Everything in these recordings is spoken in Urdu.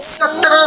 17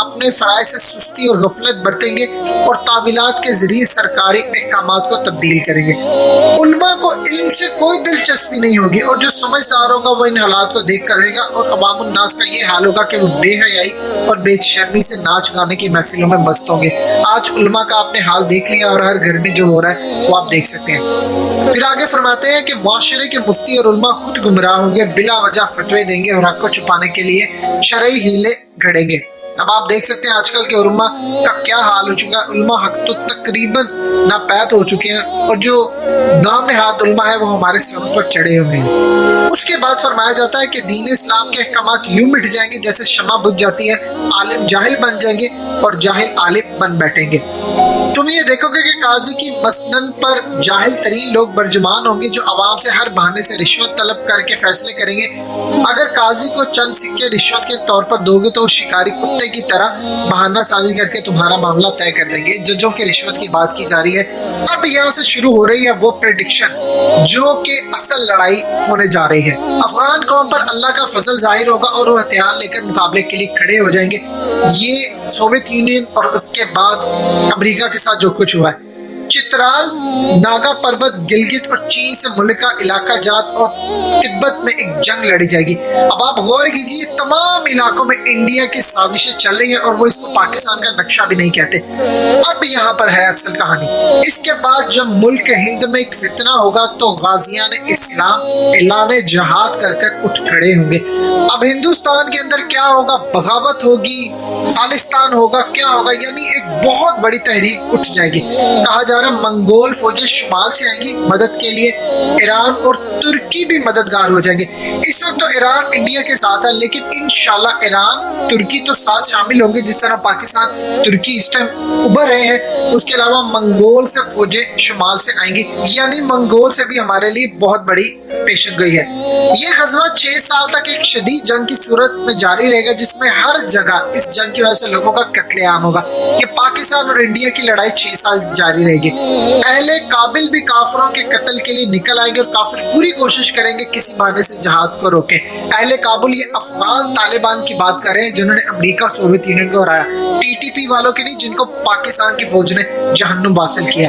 اپنے فرائض سے سستی اور غفلت برتیں گے اور تعویلات کے ذریعے سرکاری احکامات کو تبدیل کریں گے۔ علماء کو علم سے کوئی دلچسپی نہیں ہوگی اور جو سمجھدار ہوگا وہ ان حالات کو دیکھ کر رہے گا، اور عوام الناس کا یہ حال ہوگا کہ وہ بے حیائی اور بے شرمی سے ناچ گانے کی محفلوں میں مست ہوں گے۔ آج علماء کا آپ نے حال دیکھ لیا اور ہر گھر میں جو ہو رہا ہے وہ آپ دیکھ سکتے ہیں۔ پھر آگے فرماتے ہیں کہ معاشرے کے مفتی اور علماء خود گمراہ ہوں گے اور بلا وجہ فتوے دیں گے اور حق کو چھپانے کے لیے شرعی ہیلے گھڑیں گے۔ اب آپ دیکھ سکتے ہیں آج کل کے علماء کا کیا حال ہو چکا ہے۔ علماء حق تو تقریباً ناپید ہو چکے ہیں اور جو نام نہاد علماء ہے وہ ہمارے سروں پر چڑھے ہوئے ہیں۔ اس کے بعد فرمایا جاتا ہے کہ دین اسلام کے احکامات یوں مٹ جائیں گے جیسے شمع بجھ جاتی ہے، عالم جاہل بن جائیں گے اور جاہل عالم بن بیٹھیں گے۔ تم یہ دیکھو گے کہ قاضی کی مسنن پر جاہل ترین لوگ برجمان ہوں گے جو عوام سے ہر بہانے سے رشوت طلب کر کے فیصلے کریں گے۔ اگر قاضی کو چند سکے رشوت کے طور پر دو گے تو وہ شکاری کتے کی طرح بہانہ سازی کر کے تمہارا معاملہ طے کر دیں گے۔ ججوں کی رشوت کی بات کی جا رہی ہے۔ اب یہاں سے شروع ہو رہی ہے وہ پریڈکشن جو کہ اصل لڑائی ہونے جا رہی ہے۔ افغان قوم پر اللہ کا فضل ظاہر ہوگا اور وہ ہتھیار لے کر مقابلے کے لیے کھڑے ہو جائیں گے۔ یہ سوویت یونین اور اس کے بعد امریکہ کے ساتھ جو کچھ ہوا ہے، چترال، ناگا پربت، گلگت اور چین سے ملکہ علاقہ جات اور تبت میں ایک جنگ لڑی جائے گی۔ اب آپ غور کیجیے، تمام علاقوں میں انڈیا کی سازشیں چل رہی ہیں اور وہ اس کو پاکستان کا نقشہ بھی نہیں کہتے۔ اب یہاں پر ہے اصل کہانی۔ اس کے بعد جب ملک ہند میں ایک فتنہ ہوگا تو غازیان اسلام اعلان جہاد کر کر اٹھ کھڑے ہوں گے۔ اب ہندوستان کے اندر کیا ہوگا؟ بغاوت ہوگی، خالستان ہوگا، کیا ہوگا؟ یعنی ایک بہت بڑی تحریک اٹھ جائے گی۔ کہا جا رہا منگول فوجیں شمال سے آئیں گی مدد کے لیے، ایران اور ترکی بھی مددگار ہو جائیں گے۔ اس وقت تو ایران انڈیا کے ساتھ ہے، لیکن انشاءاللہ ایران ترکی تو ساتھ شامل ہوں گے جس طرح پاکستان ترکی اس ٹائم ابھر رہے ہیں۔ اس کے علاوہ منگول سے فوجیں شمال سے آئیں گی، یعنی منگول سے بھی ہمارے لیے بہت بڑی پیشن گوئی ہے۔ یہ غزوہ 6 سال تک ایک شدید جنگ کی صورت میں جاری رہے گا جس میں ہر جگہ اس جنگ کی وجہ سے لوگوں کا قتل عام ہوگا۔ یہ پاکستان اور انڈیا کی لڑائی 6 سال جاری رہے گی۔ اہل کابل بھی کافروں کے قتل کے لیے نکل آئیں گے اور کافر پوری کوشش کریں گے کسی بہانے سے جہاد کو روکیں۔ اہل کابل یہ افغان طالبان کی بات کر رہے ہیں جنہوں نے امریکہ اور سوویت یونین کو ہرایا، ٹی ٹی پی والوں کے نہیں جن کو پاکستان کی فوج نے جہنم حاصل کیا۔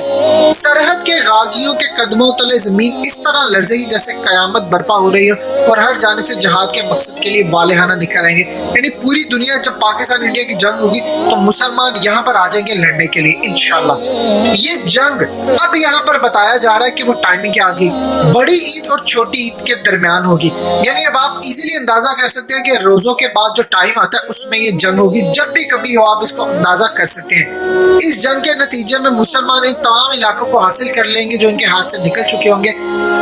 سرحد کے غازیوں کے قدموں تلے زمین اس طرح لرزے گی جیسے قیامت برپا ہو رہی ہے اور ہر جانب سے جہاد کے مقصد کے لیے والہانہ نکل آئیں گے۔ یعنی پوری دنیا جب پاکستان انڈیا کی جنگ ہوگی تو مسلمان یہاں پر آ جائیں گے لڑنے کے لیے انشاءاللہ۔ یہ جنگ اب یہاں پر بتایا جا رہا ہے کہ وہ ٹائمنگ کیا ہوگی، بڑی عید اور چھوٹی عید کے درمیان ہوگی۔ یعنی اب آپ ایزیلی اندازہ کر سکتے ہیں کہ روزوں کے بعد جو ٹائم آتا ہے اس میں یہ جنگ ہوگی۔ جب بھی کبھی ہو آپ اس کو اندازہ کر سکتے ہیں۔ اس جنگ کے نتیجے میں مسلمان ان تمام علاقوں کو حاصل کر لیں گے جو ان کے ہاتھ سے نکل چکے ہوں گے۔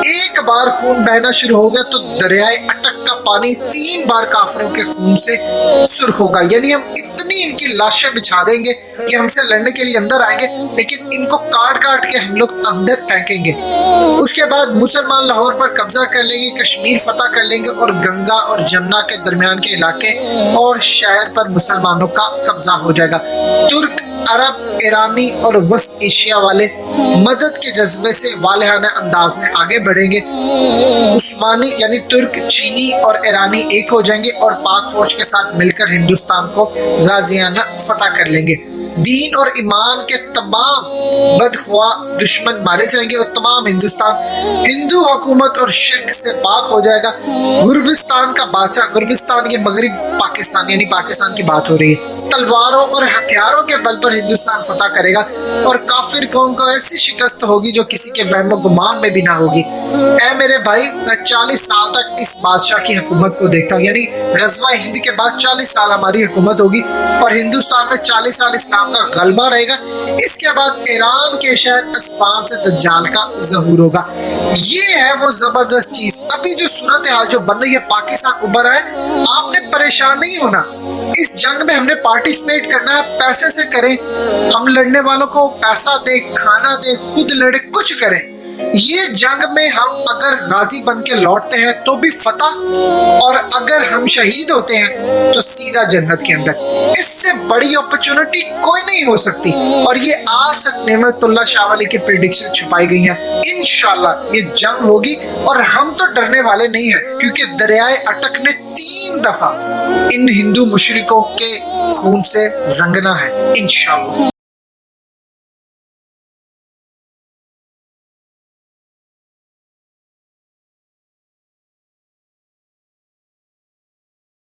ایک بار خون بہنا شروع ہو گیا تو دریائے اٹک کا پانی 3 بار کافروں کے خون سے سرخ ہوگا۔ یعنی ہم اتنی ان کی لاشیں بچھا دیں گے کہ ہم سے لڑنے کے لیے اندر آئیں گے لیکن ان کو کاٹ کاٹ کے ہم لوگ اندر پھینکیں گے۔ اس کے بعد مسلمان لاہور پر قبضہ کر لیں گے، کشمیر فتح کر لیں گے اور گنگا اور جمنا کے درمیان کے علاقے اور شہر پر مسلمانوں کا قبضہ ہو جائے گا۔ ترک، عرب، ایرانی اور وسط ایشیا والے مدد کے جذبے سے والہانہ انداز میں آگے بڑھیں گے۔ عثمانی یعنی ترک، چینی اور ایرانی ایک ہو جائیں گے اور پاک فوج کے ساتھ مل کر ہندوستان کو غازیانہ فتح کر لیں گے۔ دین اور ایمان کے تمام بدخواہ دشمن مارے جائیں گے اور تمام ہندوستان ہندو حکومت اور شرک سے پاک ہو جائے گا۔ غربستان کا بادشاہ، غربستان یہ مغرب پاکستان یعنی پاکستان کی بات ہو رہی ہے، تلواروں اور ہتھیاروں کے بل پر ہندوستان فتح کرے گا اور کافر قوم کو ایسی شکست ہوگی جو کسی کے وہم و گمان میں بھی نہ ہوگی۔ اے میرے بھائی، میں 40 سال تک اس بادشاہ کی حکومت کو دیکھتا ہوں، یعنی غزوہ ہند کے بعد 40 سال ہماری حکومت ہوگی اور ہندوستان میں 40 سال اسلام کا غلبہ رہے گا۔ اس کے بعد ایران کے شہر اصفہان سے دجال کا ظہور ہوگا۔ یہ ہے وہ زبردست چیز۔ ابھی جو صورتحال جو بن رہی ہے، پاکستان ابھر رہا ہے، آپ نے پریشان نہیں ہونا۔ اس جنگ میں ہم نے پارٹیسپیٹ کرنا ہے، پیسے سے کریں، ہم لڑنے والوں کو پیسہ دیں، کھانا دیں، خود لڑے، کچھ کریں، یہ جنگ میں ہم اگر غازی بن کے لوٹتے ہیں تو بھی فتح، اور اگر ہم شہید ہوتے ہیں تو سیدھا جنت کے اندر۔ اس سے بڑی اپرچونٹی کوئی نہیں ہو سکتی، اور یہ آج تک نعمت اللہ شاہ ولی کی پریڈکشن چھپائی گئی ہیں۔ انشاءاللہ یہ جنگ ہوگی، اور ہم تو ڈرنے والے نہیں ہیں، کیونکہ دریائے اٹک نے 3 دفعہ ان ہندو مشرکوں کے خون سے رنگنا ہے انشاءاللہ۔